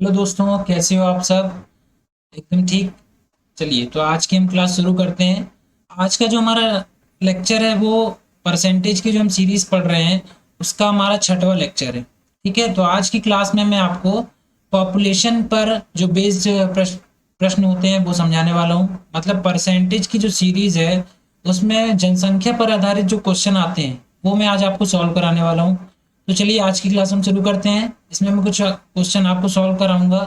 Hello दोस्तों, कैसे हो आप सब? एकदम ठीक। चलिए, तो आज की हम क्लास शुरू करते हैं। आज का जो हमारा लेक्चर है वो परसेंटेज की जो हम सीरीज पढ़ रहे हैं उसका हमारा छठवां लेक्चर है। ठीक है, तो आज की क्लास में मैं आपको पॉपुलेशन पर जो बेस्ड प्रश्न प्रश्न होते हैं वो समझाने वाला हूँ। मतलब परसेंटेज की जो सीरीज है उसमें जनसंख्या पर आधारित जो क्वेश्चन आते हैं वो मैं आज आपको सॉल्व कराने वाला हूँ। तो चलिए, आज की क्लास हम शुरू करते हैं। इसमें मैं कुछ क्वेश्चन आपको सॉल्व कराऊंगा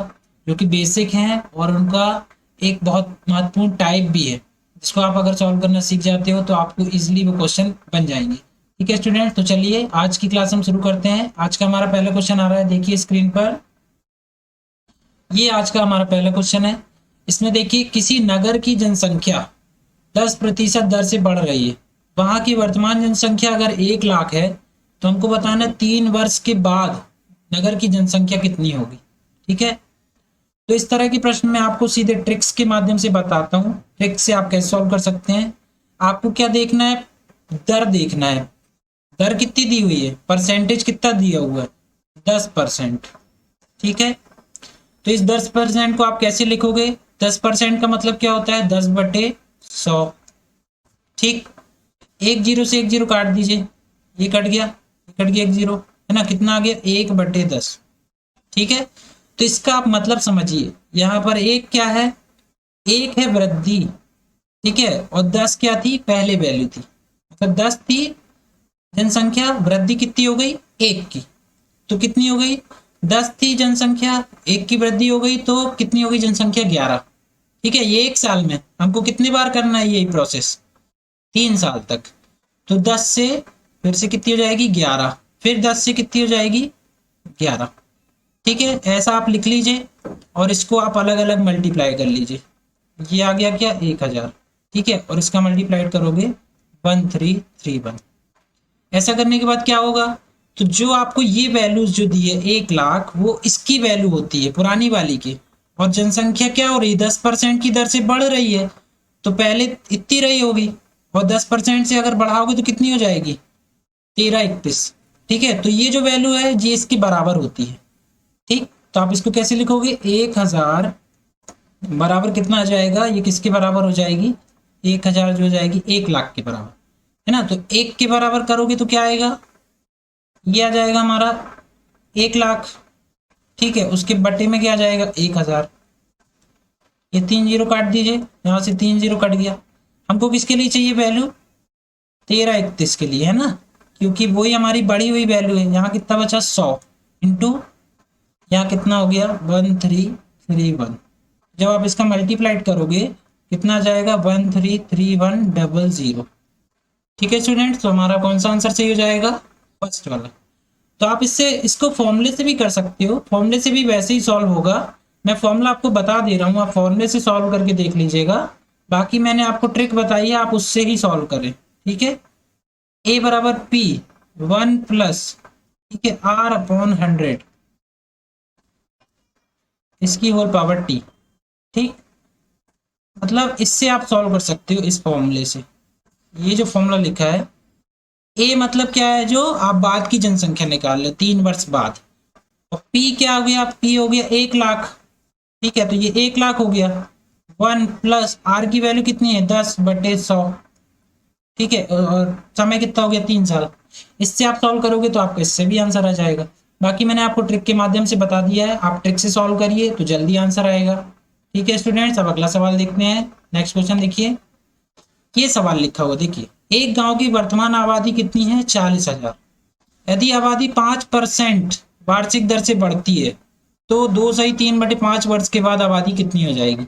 जो कि बेसिक हैं और उनका एक बहुत महत्वपूर्ण टाइप भी है, जिसको आप अगर सॉल्व करना सीख जाते हो तो आपको इजीली वो क्वेश्चन बन जाएंगे। ठीक है स्टूडेंट, तो चलिए आज की क्लास हम शुरू करते हैं। आज का हमारा पहला क्वेश्चन आ रहा है, देखिए स्क्रीन पर। ये आज का हमारा पहला क्वेश्चन है। इसमें देखिए, किसी नगर की जनसंख्या 10% दर से बढ़ रही है। वहां की वर्तमान जनसंख्या अगर 1 लाख है तो हमको बताना है 3 वर्ष के बाद नगर की जनसंख्या कितनी होगी। ठीक है, तो इस तरह के प्रश्न मैं आपको सीधे ट्रिक्स के माध्यम से बताता हूँ। ट्रिक्स से आप कैसे सॉल्व कर सकते हैं। आपको क्या देखना है? दर देखना है। दर कितनी दी हुई है, परसेंटेज कितना दिया हुआ है? 10%। ठीक है, तो इस 10% को आप कैसे लिखोगे? 10% का मतलब क्या होता है? 10/100। ठीक, एक जीरो से एक जीरो काट दीजिए, ये कट गया, ये कट गया, एक जीरो है ना, कितना आ गया? 1/10। ठीक है, तो इसका आप मतलब समझिए। यहाँ पर एक क्या है? एक है वृद्धि। ठीक है, और 10 क्या थी? पहले वैल्यू थी। मतलब 10 थी जनसंख्या, वृद्धि कितनी हो गई? एक की। तो कितनी हो गई? 10 थी जनसंख्या, एक की वृद्धि हो गई, तो कितनी हो गई जनसंख्या? 11। ठीक है, ये एक साल में हमको कितनी बार करना है यही प्रोसेस? 3 साल तक। तो 10 से फिर से कितनी हो जाएगी? 11। फिर 10 से कितनी हो जाएगी? 11। ठीक है, ऐसा आप लिख लीजिए और इसको आप अलग अलग मल्टीप्लाई कर लीजिए। ये आ गया क्या? 1000। ठीक है, और इसका मल्टीप्लाइड करोगे 1331। ऐसा करने के बाद क्या होगा? तो जो आपको ये वैल्यूज जो दी है 1 लाख, वो इसकी वैल्यू होती है पुरानी वाली की। और जनसंख्या क्या हो रही है? 10% की दर से बढ़ रही है, तो पहले इतनी रही होगी और 10% से अगर बढ़ाओगे तो कितनी हो जाएगी? 1331। ठीक है, तो ये जो वैल्यू है ये इसकी बराबर होती है। ठीक, तो आप इसको कैसे लिखोगे? 1000 बराबर कितना आ जाएगा? ये किसके बराबर हो जाएगी? 1000 जो हो जाएगी 1 लाख के बराबर, है ना। तो एक के बराबर करोगे तो क्या आएगा? ये आ जाएगा हमारा 1 लाख। ठीक है, उसके बटे में क्या आ जाएगा? 1000। ये 3 जीरो काट दीजिए, यहाँ से 3 जीरो कट गया। हमको किसके लिए चाहिए वैल्यू? 1331 के लिए, है ना, क्योंकि वही हमारी बढ़ी हुई वैल्यू है। यहाँ कितना बचा? 100 इंटू, यहाँ कितना हो गया? 1331। जब आप इसका मल्टीप्लाइड करोगे कितना आ जाएगा? 133100। ठीक है स्टूडेंट, तो हमारा कौन सा आंसर सही हो जाएगा? फर्स्ट वाला। तो आप इससे इसको फॉर्मूले से भी कर सकते हो, फॉर्मूले से भी वैसे ही सॉल्व होगा। मैं फॉर्मूला आपको बता दे रहा हूँ, आप फॉर्मूले से सॉल्व करके देख लीजिएगा। बाकी मैंने आपको ट्रिक बताई है, आप उससे ही सॉल्व करें। ठीक है, ए बराबर पी 1+, ठीक है, R/100 इसकी होल पावर टी। ठीक, मतलब इससे आप सॉल्व कर सकते हो इस फॉर्मूले से। ये जो फॉर्मूला लिखा है, ए मतलब क्या है? जो आप बाद की जनसंख्या निकाल लो 3 वर्ष बाद। और पी क्या हो गया? पी हो गया 1 लाख। ठीक है, तो ये 1 लाख हो गया। 1+ आर की वैल्यू कितनी है? 10/100। ठीक है, और समय कितना हो गया? 3 साल। इससे आप सॉल्व करोगे तो आपका इससे भी आंसर आ जाएगा। बाकी मैंने आपको ट्रिक के माध्यम से बता दिया है, आप ट्रिक से सॉल्व करिए तो जल्दी आंसर आएगा। ठीक है स्टूडेंट्स, अब अगला सवाल देखते हैं। नेक्स्ट क्वेश्चन देखिए, ये सवाल लिखा हुआ देखिए, एक गांव की वर्तमान आबादी कितनी है? 40,000। यदि आबादी 5% वार्षिक दर से बढ़ती है तो 2/3/5 वर्ष के बाद आबादी कितनी हो जाएगी?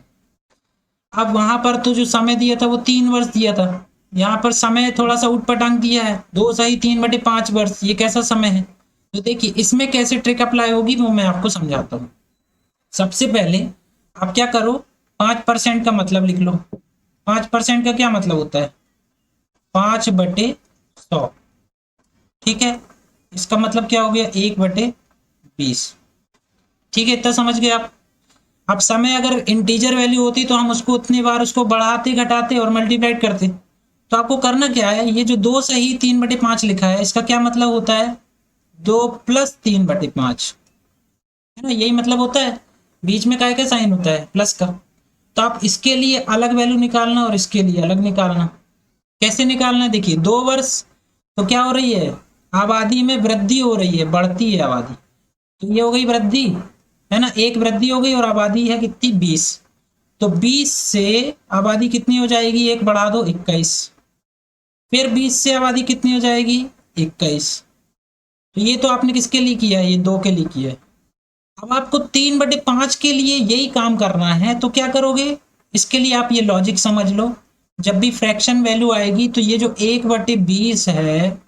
अब वहां पर तो जो समय दिया था वो 3 वर्ष दिया था, यहाँ पर समय थोड़ा सा उठपटांग दिया है, 2/3/5 वर्ष। ये कैसा समय है? तो देखिए इसमें कैसे ट्रिक अप्लाई होगी वो मैं आपको समझाता हूँ। सबसे पहले आप क्या करो, 5% का मतलब लिख लो। 5% का क्या मतलब होता है? 5/100। ठीक है, इसका मतलब क्या हो गया? 1/20। ठीक है, इतना समझ गए आप? अब समय अगर इंटीजर वैल्यू होती तो हम उसको उतनी बार उसको बढ़ाते घटाते और मल्टीप्लाइड करते। तो आपको करना क्या है, ये जो 2 सही 3/5 लिखा है इसका क्या मतलब होता है? 2 + 3/5, है ना, यही मतलब होता है। बीच में काय का साइन होता है, प्लस का। तो आप इसके लिए अलग वैल्यू निकालना और इसके लिए अलग निकालना। कैसे निकालना है, देखिए 2 वर्ष तो क्या हो रही है, आबादी में वृद्धि हो रही है, बढ़ती है आबादी। तो ये हो गई वृद्धि, है ना, एक वृद्धि हो गई और आबादी है कितनी, 20। तो 20 से आबादी कितनी हो जाएगी, एक बढ़ा दो 21। फिर 20 से आबादी कितनी हो जाएगी, 21। तो ये तो आपने किसके लिए किया है, ये 2 के लिए किया है। अब आपको 3/5 के लिए यही काम करना है, तो क्या करोगे, इसके लिए आप ये लॉजिक समझ लो। जब भी फ्रैक्शन वैल्यू आएगी तो ये जो 1/20 है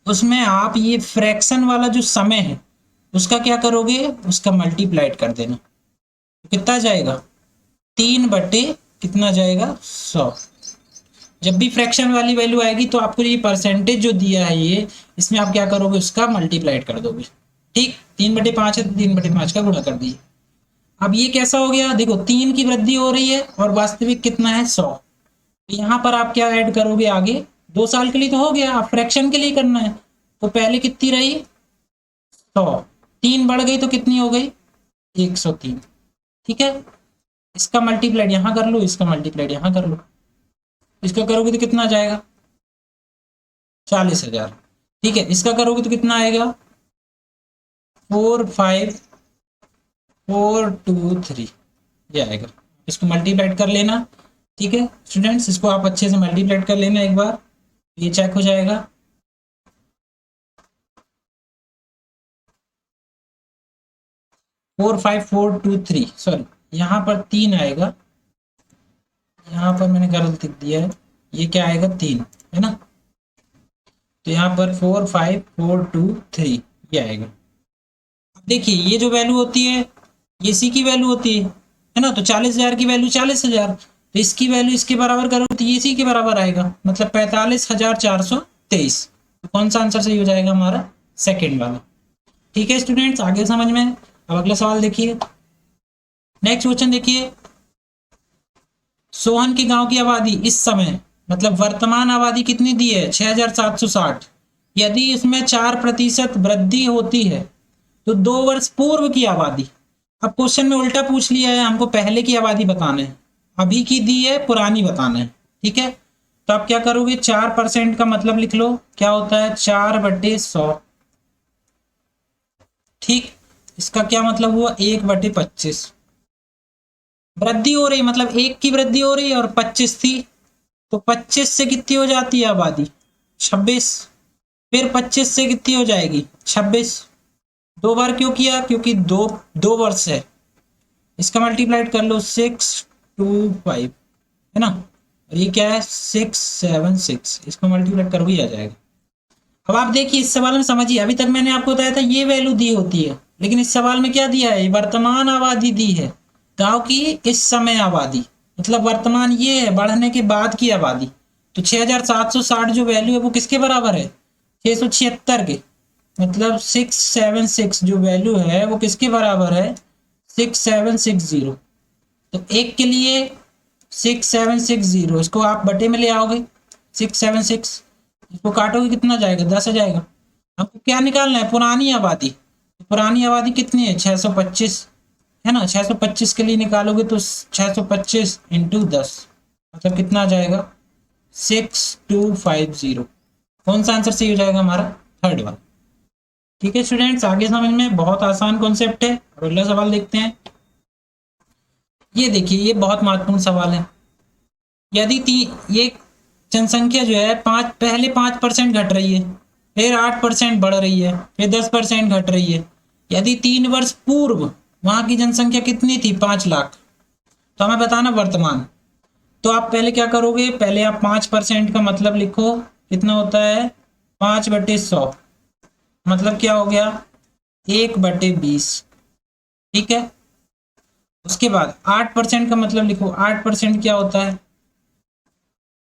उसमें आप ये फ्रैक्शन वाला जो समय है उसका क्या करोगे, उसका मल्टीप्लाइड कर देना। तो कितना जाएगा, 3 बटे कितना जाएगा, 100। जब भी फ्रैक्शन वाली वैल्यू आएगी तो आपको ये परसेंटेज जो दिया है ये, इसमें आप क्या करोगे, उसका मल्टीप्लाइड कर दोगे। ठीक, 3/5 है तो 3/5 का गुणा कर दिए। अब ये कैसा हो गया, देखो 3 की वृद्धि हो रही है और वास्तविक कितना है, 100। तो यहाँ पर आप क्या ऐड करोगे आगे, 2 साल के लिए तो हो गया, आप फ्रैक्शन के लिए करना है। तो पहले कितनी रही, 100, 3 बढ़ गई तो कितनी हो गई, 103। ठीक है, इसका मल्टीप्लाइड यहाँ कर लो, इसका मल्टीप्लाइड यहाँ कर लो, इसका करोगे तो कितना जाएगा, 40,000। ठीक है, इसका करोगे तो कितना आएगा, 45423 ये आएगा। इसको मल्टीप्लाइड कर लेना। ठीक है स्टूडेंट्स, इसको आप अच्छे से मल्टीप्लाइड कर लेना एक बार, ये चेक हो जाएगा। 45423, सॉरी यहाँ पर 3 आएगा, यहाँ पर मैंने गलत लिख दिया है, ये क्या आएगा, 3 है ना। तो यहाँ पर 45423 ये आएगा। अब देखिए ये जो वैल्यू होती है ये सी की वैल्यू होती है ना। तो 40,000 की वैल्यू 40,000, तो इसकी वैल्यू इसके बराबर करो तो ये सी के बराबर आएगा, मतलब 45,423। तो कौन सा आंसर सही हो जाएगा हमारा, सेकेंड वाला। ठीक है स्टूडेंट्स, आगे समझ में। अब अगला सवाल देखिए, नेक्स्ट क्वेश्चन देखिए, सोहन के गांव की आबादी इस समय, मतलब वर्तमान आबादी कितनी दी है, 6,760। यदि इसमें 4% वृद्धि होती है तो 2 वर्ष पूर्व की आबादी। अब क्वेश्चन में उल्टा पूछ लिया है, हमको पहले की आबादी बताना है, अभी की दी है पुरानी बताना है। ठीक है, तो आप क्या करोगे, 4% का मतलब लिख लो, क्या होता है, 4/100। ठीक, इसका क्या मतलब हुआ, 1/25। वृद्धि हो रही मतलब 1 की वृद्धि हो रही है और 25 थी, तो 25 से कितनी हो जाती है आबादी, 26। फिर 25 से कितनी हो जाएगी, 26। 2 बार क्यों किया, क्योंकि दो 2 वर्ष है। इसका मल्टीप्लाइड कर लो, 625 है ना, और ये क्या है, 676। इसको मल्टीप्लाइड करो ही आ जाएगा। अब आप देखिए इस सवाल में समझिए, अभी तक मैंने आपको बताया था ये वैल्यू दी होती है, लेकिन इस सवाल में क्या दिया है, वर्तमान आबादी दी है, गांव की इस समय आबादी, मतलब वर्तमान ये है, बढ़ने के बाद की आबादी। तो 6,760 जो वैल्यू है वो किसके बराबर है, 676 के, मतलब 676 जो वैल्यू है वो किसके बराबर है, 6760। तो एक के लिए 6760, इसको आप बटे में ले आओगे, 676, इसको काटोगे कितना जाएगा, 10 आ जाएगा। हमको क्या निकालना है, पुरानी आबादी। पुरानी आबादी कितनी है, 625 है ना। 625 के लिए निकालोगे तो 625 इंटू 10, मतलब कितना आ जाएगा, 6250। कौन सा आंसर सही हो जाएगा हमारा, थर्ड वन। ठीक है स्टूडेंट्स, आगे समझ में, बहुत आसान कॉन्सेप्ट है। अगला सवाल देखते हैं। ये देखिए ये बहुत महत्वपूर्ण सवाल है। यदि ये जनसंख्या जो है पहले 5% घट रही है, फिर 8% बढ़ रही है, फिर 10% घट रही है। यदि 3 वर्ष पूर्व वहां की जनसंख्या कितनी थी, 5 लाख, तो हमें बताना वर्तमान। तो आप पहले क्या करोगे, पहले आप 5% का मतलब लिखो, कितना होता है, 5/100, मतलब क्या हो गया, 1/20। ठीक है, उसके बाद 8% का मतलब लिखो, 8% क्या होता है,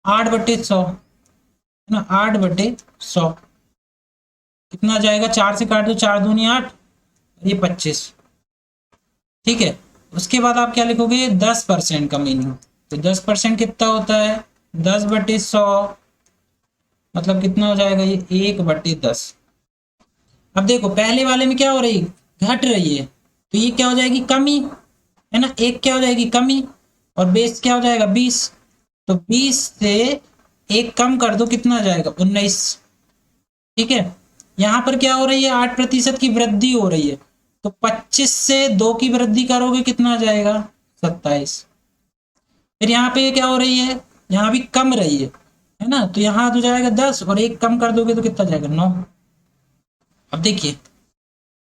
8/100 है ना, 8/100 कितना जाएगा, 4 से काट दो, 4 दूनी 8, ये 25। ठीक है, उसके बाद आप क्या लिखोगे, 10% का मीनिंग। तो 10% कितना होता है, 10/100, मतलब कितना हो जाएगा, ये 1/10। अब देखो पहले वाले में क्या हो रही, घट रही है, तो ये क्या हो जाएगी, कमी। है ना। एक क्या हो जाएगी कमी, और बेस क्या हो जाएगा 20। तो 20 से एक कम कर दो, कितना आ जाएगा 19। ठीक है, यहाँ पर क्या हो रही है 8% की वृद्धि हो रही है, तो 25 से 2 की वृद्धि करोगे कितना आ जाएगा 27। फिर यहाँ पे क्या हो रही है, यहाँ भी कम रही है ना, तो यहाँ तो जाएगा 10 और एक कम कर दोगे तो कितना जाएगा 9। अब देखिए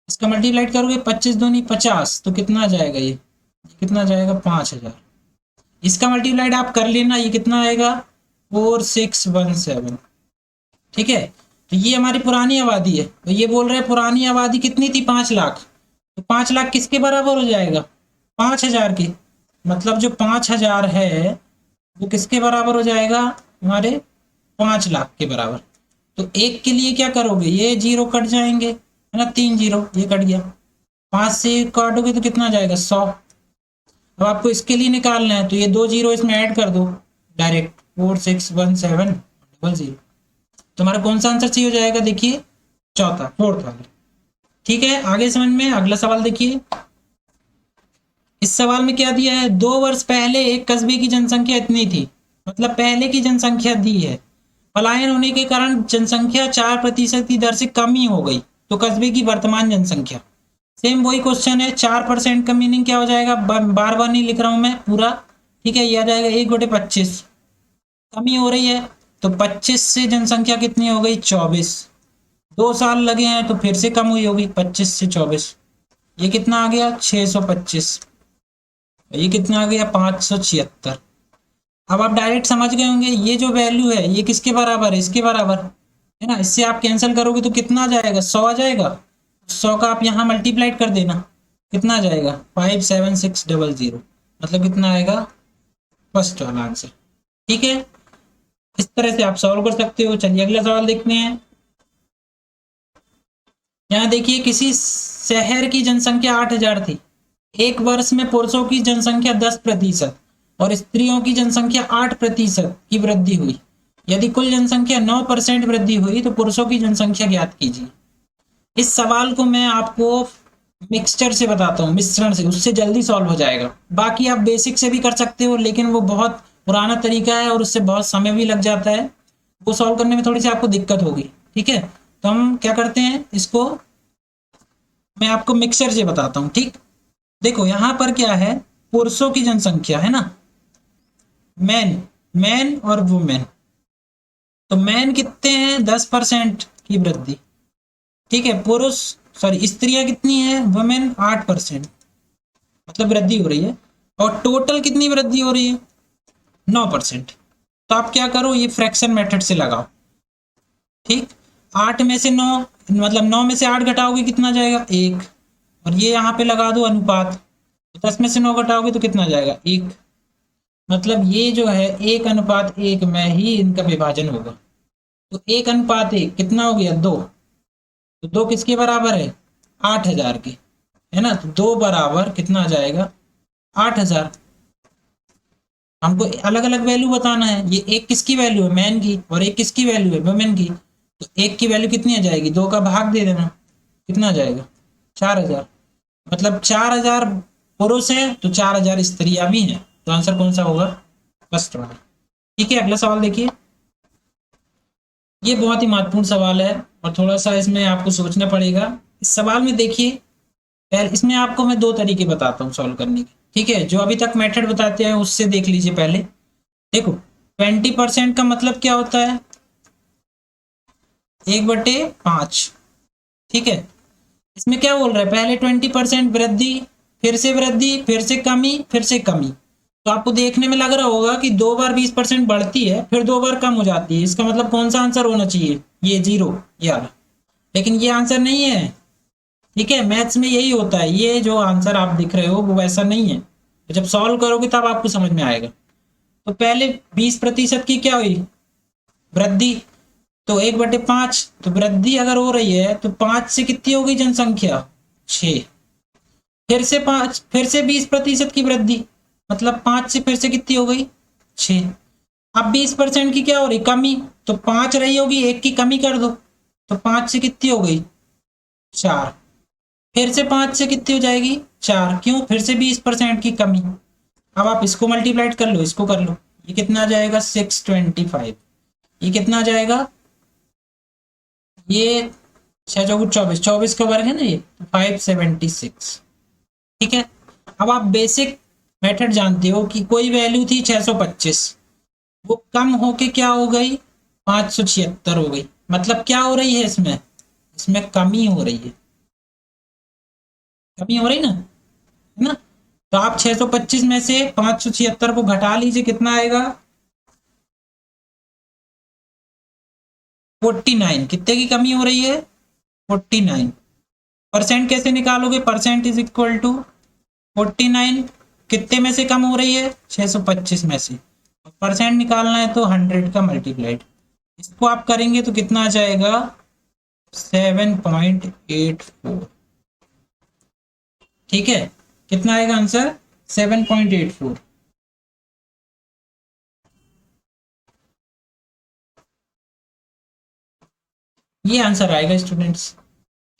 इसका मल्टीप्लाइड करोगे, 25 दूनी 50, तो कितना आ जाएगा ये कितना जाएगा 5000। इसका मल्टीप्लाइड आप कर लेना, ये कितना आएगा 4617। ठीक है, तो ये हमारी पुरानी आबादी है, तो ये बोल रहे हैं पुरानी आबादी कितनी थी 5 लाख, तो 5 लाख किसके बराबर हो जाएगा 5000 के। मतलब जो 5000 है वो किसके बराबर हो जाएगा हमारे 5 लाख के बराबर। तो एक के लिए क्या करोगे, ये जीरो कट जाएंगे है ना, 3 जीरो ये कट गया, 5 से काटोगे तो कितना जाएगा 100। अब आपको इसके लिए निकालना है, तो ये 2 जीरो इसमें ऐड कर दो डायरेक्ट, 461700। तो हमारा कौन सा आंसर सही हो जाएगा, देखिए चौथा, फोर्थ वाला। ठीक है, आगे समझ में। अगला सवाल देखिए, इस सवाल में क्या दिया है, 2 वर्ष पहले एक कस्बे की जनसंख्या इतनी थी, मतलब पहले की जनसंख्या दी है, पलायन होने के कारण जनसंख्या 4% की दर से कमी हो गई, तो कस्बे की वर्तमान जनसंख्या। सेम वही क्वेश्चन है, 4% का मीनिंग क्या हो जाएगा, बार बार नहीं लिख रहा हूं मैं पूरा। ठीक है, ये आ जाएगा 1/25, कमी हो रही है, तो 25 से जनसंख्या कितनी हो गई 24। 2 साल लगे हैं तो फिर से कम हुई होगी 25 से 24। ये कितना आ गया 625, ये कितना आ गया 576। अब आप डायरेक्ट समझ गए होंगे ये जो वैल्यू है ये किसके बराबर है, इसके बराबर है ना। इससे आप कैंसिल करोगे तो कितना आ जाएगा 100 आ जाएगा। 100 का आप यहाँ मल्टीप्लाइड कर देना, कितना आ जाएगा 57600, मतलब कितना आएगा फर्स्ट वाला आंसर। ठीक है, इस तरह से आप सॉल्व कर सकते हो। चलिए अगला सवाल देखते हैं। यहाँ देखिए किसी शहर की जनसंख्या 8000 थी, एक वर्ष में पुरुषों की जनसंख्या 10% और स्त्रियों की जनसंख्या 8% की वृद्धि हुई। यदि कुल जनसंख्या 9% वृद्धि हुई तो पुरुषों की जनसंख्या ज्ञात कीजिए। इस सवाल को मैं आपको मिक्सचर से बताता हूँ, मिश्रण से, उससे जल्दी सॉल्व हो जाएगा। बाकी आप बेसिक से भी कर सकते हो, लेकिन वो बहुत पुराना तरीका है और उससे बहुत समय भी लग जाता है, वो सॉल्व करने में थोड़ी सी आपको दिक्कत होगी। ठीक है, तो हम क्या करते हैं, इसको मैं आपको मिक्सचर से बताता हूँ। ठीक, देखो यहाँ पर क्या है, पुरुषों की जनसंख्या है ना, मैन मैन और वुमेन। तो मैन कितने हैं 10% की वृद्धि। ठीक है, पुरुष सॉरी स्त्रियां कितनी है वुमेन 8%, मतलब वृद्धि हो रही है। और टोटल कितनी वृद्धि हो रही है 9%। तो आप क्या करो, ये फ्रैक्शन मेथड से लगाओ। ठीक, 8 में से 9, मतलब 9 में से 8 घटाओगे कितना जाएगा 1, और ये यहाँ पे लगा दो अनुपात, 10 में से 9 घटाओगे तो कितना जाएगा 1, मतलब ये जो है 1:1 में ही इनका विभाजन होगा। तो 1:1 कितना हो गया 2, तो 2 किसके बराबर है 8000 के, है ना। तो 2 बराबर कितना आ जाएगा 8000। हमको अलग अलग वैल्यू बताना है, ये एक किसकी वैल्यू है मैन की और एक किसकी वैल्यू है वुमेन की। तो एक की वैल्यू कितनी आ जाएगी 2 का भाग दे देना, कितना आ जाएगा 4000, मतलब 4000 पुरुष है तो 4000 स्त्रियां भी हैं। तो आंसर कौन सा होगा फर्स्ट वाला। ठीक है, अगला सवाल देखिए, ये बहुत ही महत्वपूर्ण सवाल है और थोड़ा सा इसमें आपको सोचना पड़ेगा। इस सवाल में देखिए, पहले इसमें आपको मैं 2 तरीके बताता हूँ सॉल्व करने के। ठीक है, जो अभी तक मेथड बताते हैं उससे देख लीजिए पहले। देखो 20% का मतलब क्या होता है 1/5। ठीक है, इसमें क्या बोल रहा है, पहले 20% वृद्धि, फिर से वृद्धि, फिर से कमी, फिर से कमी। तो आपको देखने में लग रहा होगा कि 2 बार 20% बढ़ती है फिर 2 बार कम हो जाती है, इसका मतलब कौन सा आंसर होना चाहिए ये 0 यार, लेकिन ये आंसर नहीं है। ठीक है, मैथ्स में यही होता है, ये जो आंसर आप दिख रहे हो वो वैसा नहीं है, तो जब सॉल्व करोगे तब आपको समझ में आएगा। तो पहले 20% की क्या हुई वृद्धि, तो 1/5, तो वृद्धि अगर हो रही है तो 5 से कितनी हो गई जनसंख्या 6, फिर से 5, फिर से 20% की वृद्धि, मतलब 5 से फिर से कितनी हो गई 6। अब 20% की क्या हो रही कमी, तो 5 रही होगी, 1 की कमी कर दो, तो 5 से कितनी हो गई 4। फिर से 5 से कितनी हो जाएगी 4, क्यों, फिर से 20% की कमी। अब आप इसको मल्टीप्लाइड कर लो, इसको कर लो, ये कितना आ जाएगा 625। ये कितना आ जाएगा, ये 6 चौगुट 24, 24 का वर्ग है ना ये, 576। ठीक है। अब आप बेसिक मेथड जानते हो कि कोई वैल्यू थी 625, वो कम होके क्या हो गई 576 हो गई। मतलब क्या हो रही है इसमें, इसमें कमी हो रही है, कमी हो रही ना, है ना। तो आप 625 में से 576 को घटा लीजिए, कितना आएगा 49। कितने की कमी हो रही है 49। परसेंट कैसे निकालोगे, परसेंट इज इक्वल टू 49 कितने में से कम हो रही है 625 में से। परसेंट निकालना है तो 100 का मल्टीप्लाइड, इसको आप करेंगे तो कितना आ जाएगा 7.84। ठीक है, कितना आएगा आंसर 7.84। ये आंसर आएगा स्टूडेंट्स।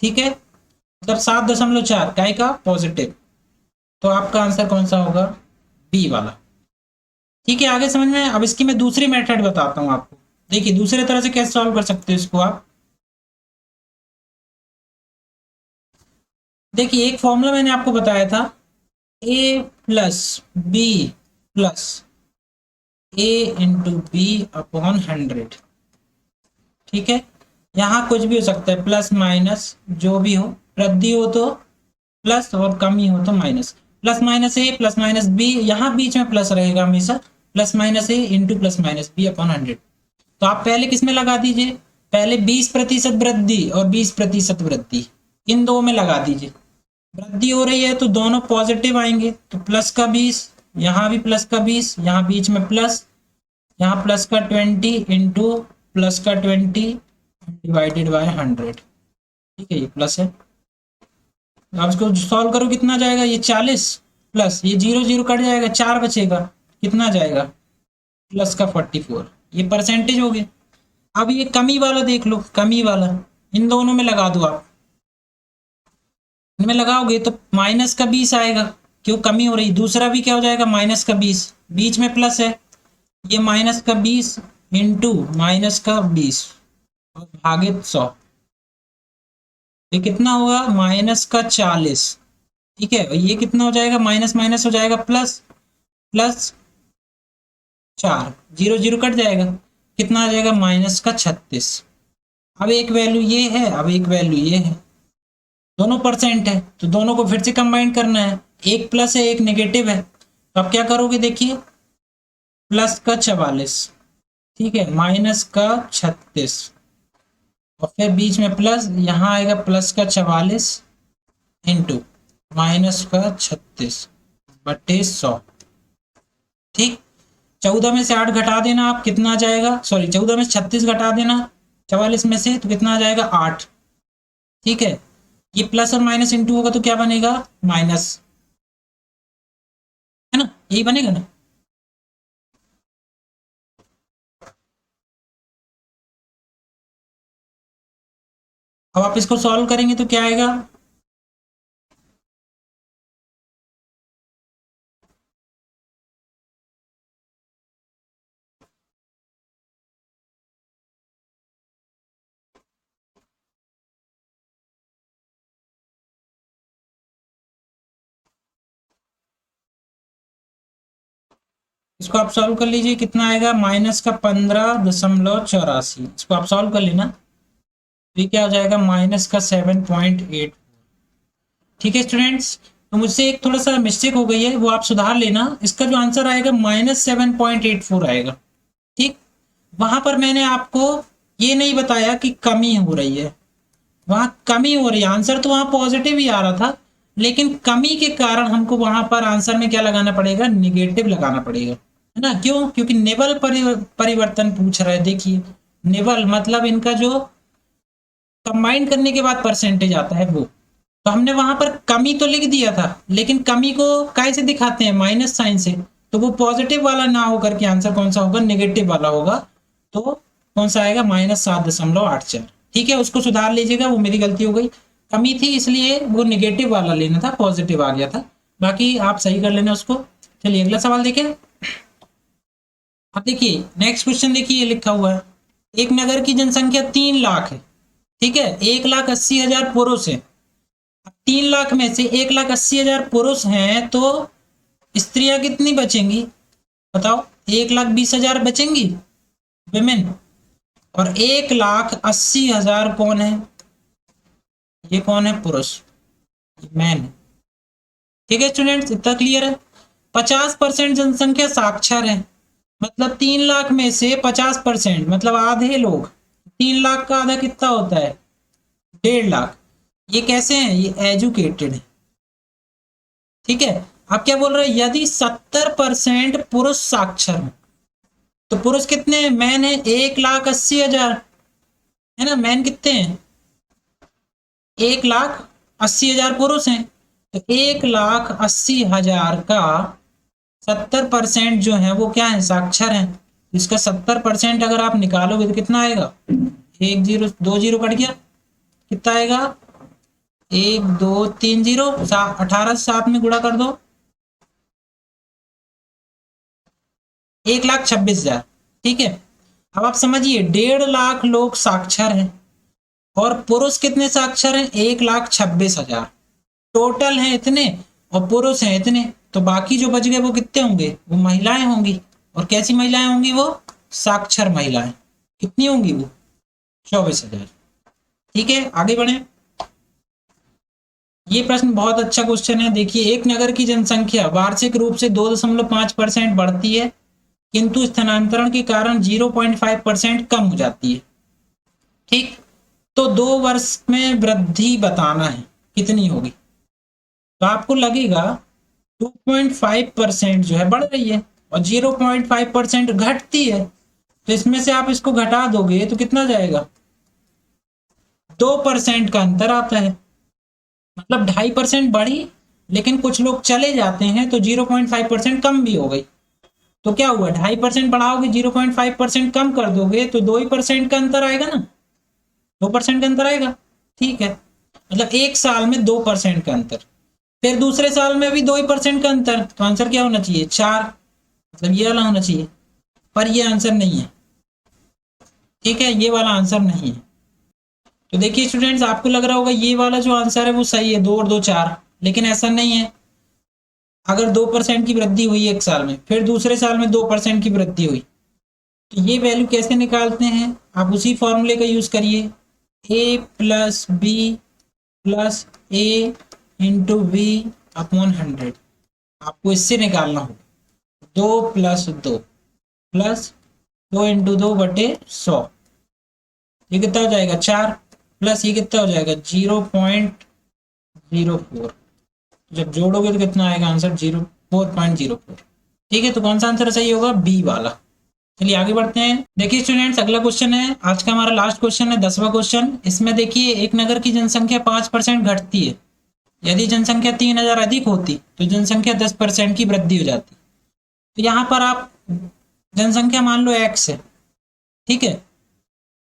ठीक है, मतलब 7.4 काय का पॉजिटिव, तो आपका आंसर कौन सा होगा, बी वाला। ठीक है, आगे समझ में आया? अब इसकी मैं दूसरी मेथड बताता हूँ आपको। देखिए दूसरे तरह से कैसे सॉल्व कर सकते हो इसको आप। देखिए एक फॉर्मूला मैंने आपको बताया था, ए plus b plus a into b upon 100। ठीक है, यहाँ कुछ भी हो सकता है, प्लस माइनस जो भी हो, वृद्धि हो तो प्लस और कमी हो तो minus. Plus minus a plus minus b, यहाँ बीच में प्लस रहेगा हमेशा, plus minus a into plus minus b upon 100। तो आप पहले किस में लगा दीजिए, पहले 20% वृद्धि और 20% वृद्धि, इन दो में लगा दीजिए। वृद्धि हो रही है तो दोनों पॉजिटिव आएंगे, तो प्लस का 20, यहाँ भी प्लस का 20, यहाँ बीच में प्लस, यहाँ प्लस का 20 इंटू प्लस का 20 डिवाइडेड बाय 100। ठीक है, ये प्लस है। अब इसको सॉल्व करो, कितना जाएगा, ये 40 प्लस ये 0 0 कट जाएगा, 4 बचेगा, कितना जाएगा प्लस का 44। ये परसेंटेज हो गया। अब ये कमी वाला देख लो, कमी वाला इन दोनों में लगा दो आप, इनमें लगाओगे तो माइनस का 20 आएगा, क्यों कमी हो रही। दूसरा भी क्या हो जाएगा माइनस का 20, बीच में प्लस है, ये माइनस का 20 इंटू माइनस का 20 और भागित 100, ये कितना होगा माइनस का 40। ठीक है, ये कितना हो जाएगा, माइनस माइनस हो जाएगा प्लस, प्लस 4, 0 0 कट जाएगा, कितना आ जाएगा माइनस का 36। अब एक वैल्यू ये है, अब एक वैल्यू ये है, दोनों परसेंट है तो दोनों को फिर से कंबाइन करना है, एक प्लस है एक नेगेटिव है, तो आप क्या करोगे, देखिए प्लस का 44, ठीक है, माइनस का 36 और फिर बीच में प्लस, यहाँ आएगा प्लस का 44 इंटू माइनस का 36 बटे 100। ठीक, 14 में से 8 घटा देना आप, कितना आ जाएगा, सॉरी 14 में से 36 घटा देना 44 में से, तो कितना आ जाएगा 8। ठीक है, ये प्लस और माइनस इंटू होगा तो क्या बनेगा माइनस, है ना, यही बनेगा ना। अब आप इसको सॉल्व करेंगे तो क्या आएगा, इसको आप सॉल्व कर लीजिए, कितना आएगा माइनस का 15.84, इसको आप सॉल्व कर लेना, तो ये क्या हो जाएगा माइनस का 7.8। ठीक है स्टूडेंट्स, तो मुझसे एक थोड़ा सा मिस्टेक हो गई है, वो आप सुधार लेना, इसका जो आंसर आएगा -7.84 आएगा। ठीक, वहां पर मैंने आपको ये नहीं बताया कि कमी हो रही है, वहां कमी हो रही है, आंसर तो वहां पॉजिटिव ही आ रहा था, लेकिन कमी के कारण हमको वहां पर आंसर में क्या लगाना पड़ेगा, निगेटिव लगाना पड़ेगा, है ना। क्यों, क्योंकि नेवल परिवर्तन पूछ रहा है। देखिए नेवल मतलब इनका जो कंबाइन करने के बाद परसेंटेज आता है वो, तो हमने वहां पर कमी तो लिख दिया था, लेकिन कमी को कैसे दिखाते हैं माइनस साइन से, तो वो पॉजिटिव वाला ना होकर के आंसर कौन सा होगा, नेगेटिव वाला होगा, तो कौन सा आएगा -7.84। ठीक है, उसको सुधार लीजिएगा, वो मेरी गलती हो गई। कमी थी इसलिए वो निगेटिव वाला लेना था, पॉजिटिव आ गया था। बाकी आप सही कर लेना उसको। चलिए अगला सवाल देखें। अब देखिए नेक्स्ट क्वेश्चन, देखिए ये लिखा हुआ है, एक नगर की जनसंख्या 3 लाख है, ठीक है, 1,80,000 पुरुष है। 3 लाख में से 1,80,000 पुरुष हैं तो स्त्रियां कितनी बचेंगी बताओ? 1,20,000 बचेंगी विमेन, और 1,80,000 कौन है? ये कौन है? पुरुष, मैन है। ठीक है स्टूडेंट्स, इतना क्लियर है। 50% जनसंख्या साक्षर है, मतलब 3 लाख में से 50% मतलब आधे लोग, 3 लाख का आधा कितना होता है? 1.5 लाख। ये कैसे हैं? ये एजुकेटेड है। ठीक है, अब क्या बोल रहे हैं? यदि 70% पुरुष साक्षर हो, तो पुरुष कितने हैं? मैन है 1,80,000, है ना? मैन कितने हैं? 1,80,000 पुरुष हैं, तो 1,80,000 का 70% जो है वो क्या है? साक्षर है। इसका 70% अगर आप निकालोगे तो कितना आएगा? 1 0 2 0 कट गया, कितना आएगा? 1 2 3 0, 18 से 7 में गुणा कर दो, 1,26,000। ठीक है, अब आप समझिए 1.5 लाख लोग साक्षर हैं और पुरुष कितने साक्षर हैं? 1,26,000 टोटल हैं इतने, और पुरुष हैं इतने, तो बाकी जो बच गए वो कितने होंगे? वो महिलाएं होंगी। और कैसी महिलाएं होंगी? वो साक्षर महिलाएं। कितनी होंगी वो? 24,000। ठीक है, आगे बढ़े। ये प्रश्न बहुत अच्छा क्वेश्चन है। देखिए, एक नगर की जनसंख्या वार्षिक रूप से 2.5% बढ़ती है, किंतु स्थानांतरण के कारण 0.5% कम हो जाती है। ठीक, तो 2 वर्ष में वृद्धि बताना है, कितनी होगी? तो आपको लगेगा 2.5% जो है बढ़ रही है और 0.5% घटती है, तो इसमें से आप इसको घटा दोगे तो कितना जाएगा? 2% का अंतर आता है, मतलब 2.5% बढ़ी, लेकिन कुछ लोग चले जाते हैं तो 0.5% कम भी हो गई। तो क्या हुआ? 2.5% बढ़ाओगे, 0.5% कम कर दोगे तो 2% का अंतर आएगा ना, 2% का अंतर आएगा। ठीक है, मतलब एक साल में 2% का अंतर, फिर दूसरे साल में भी 2% का अंतर, तो आंसर क्या होना चाहिए? 4, मतलब ये वाला होना चाहिए, पर ये आंसर नहीं है। ठीक है, ये वाला आंसर नहीं है। तो देखिए स्टूडेंट्स, आपको लग रहा होगा ये वाला जो आंसर है वो सही है, 2 और 2 4, लेकिन ऐसा नहीं है। अगर 2% की वृद्धि हुई एक साल में, फिर दूसरे साल में 2% की वृद्धि हुई, तो ये वैल्यू कैसे निकालते हैं? आप उसी फॉर्मूले का यूज करिए, a plus b plus a into b upon 100। आपको इससे निकालना होगा 2 प्लस 2 प्लस 2 इंटू 2 बटे 100, ये कितना हो जाएगा? 4, प्लस ये कितना हो जाएगा? 0.04। जब जोड़ोगे तो कितना आएगा आंसर? 4.04। ठीक है, तो कौन सा आंसर सही होगा? बी वाला। चलिए आगे बढ़ते हैं। देखिए स्टूडेंट्स, अगला क्वेश्चन है, आज का हमारा लास्ट क्वेश्चन है, 10वां क्वेश्चन। इसमें देखिए, एक नगर की जनसंख्या 5% घटती है, यदि जनसंख्या 3,000 अधिक होती तो जनसंख्या 10% की वृद्धि हो जाती। तो यहाँ पर आप जनसंख्या मान लो x है, ठीक है,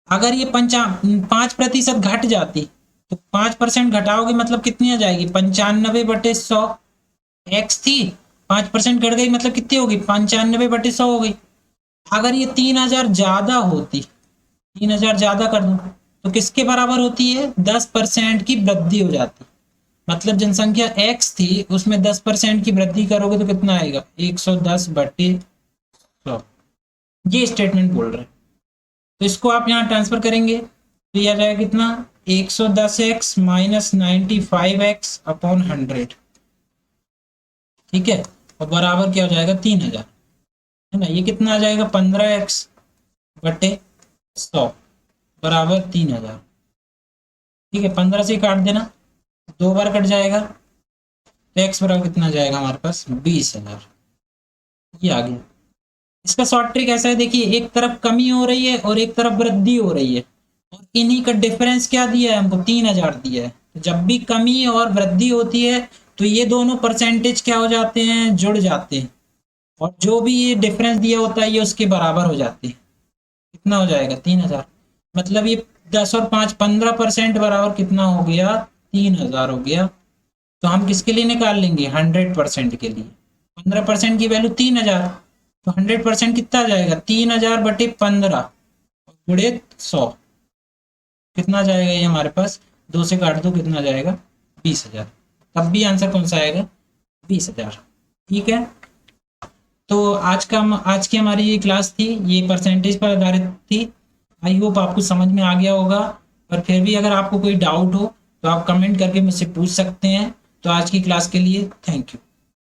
अगर ये 5% घट जाती तो 5% घटाओगे मतलब कितनी आ जाएगी? 95/100। x थी, 5% घट गई मतलब कितनी होगी? 95/100 हो गई। अगर ये 3,000 ज्यादा होती, 3,000 ज्यादा कर दो तो किसके बराबर होती है? 10% की वृद्धि हो जाती। मतलब जनसंख्या x थी, उसमें 10% की वृद्धि करोगे तो कितना आएगा? 110/100। ये स्टेटमेंट बोल रहे हैं। तो इसको आप यहाँ ट्रांसफर करेंगे तो यह आ जाएगा कितना? 110x minus 95x upon 100। ठीक है, और बराबर क्या हो जाएगा? 3,000, है ना? ये कितना आ जाएगा? 15x/100 बराबर 3,000। ठीक है, 15 से काट देना, 2 बार कट जाएगा, तो x बराबर कितना जाएगा हमारे पास? 20,000। ये आ गया। इसका शॉर्ट ट्रिक ऐसा है, देखिए, एक तरफ कमी हो रही है और एक तरफ वृद्धि हो रही है, और इन्हीं का डिफरेंस क्या दिया है हमको? 3,000 दिया है। तो जब भी कमी और वृद्धि होती है तो ये दोनों परसेंटेज क्या हो जाते हैं? जुड़ जाते हैं, और जो भी ये डिफरेंस दिया होता है ये उसके बराबर हो जाते हैं। कितना हो जाएगा? 3,000। मतलब ये 10 और 5 15% बराबर कितना हो गया? 3000 हो गया। तो हम किसके लिए निकाल लेंगे? 100% के लिए। 15% की वैल्यू 3000, तो 100% कितना आ जाएगा? 3000/15 गुणे 100, कितना जाएगा ये हमारे पास? 2 से काट दो, कितना जाएगा? 20,000। तब भी आंसर कौन सा आएगा? 20,000। ठीक है। तो आज की हमारी ये क्लास थी, ये परसेंटेज पर आधारित थी। आई होप आपको समझ में आ गया होगा। पर फिर भी अगर आपको कोई डाउट हो तो आप कमेंट करके मुझसे पूछ सकते हैं। तो आज की क्लास के लिए थैंक यू।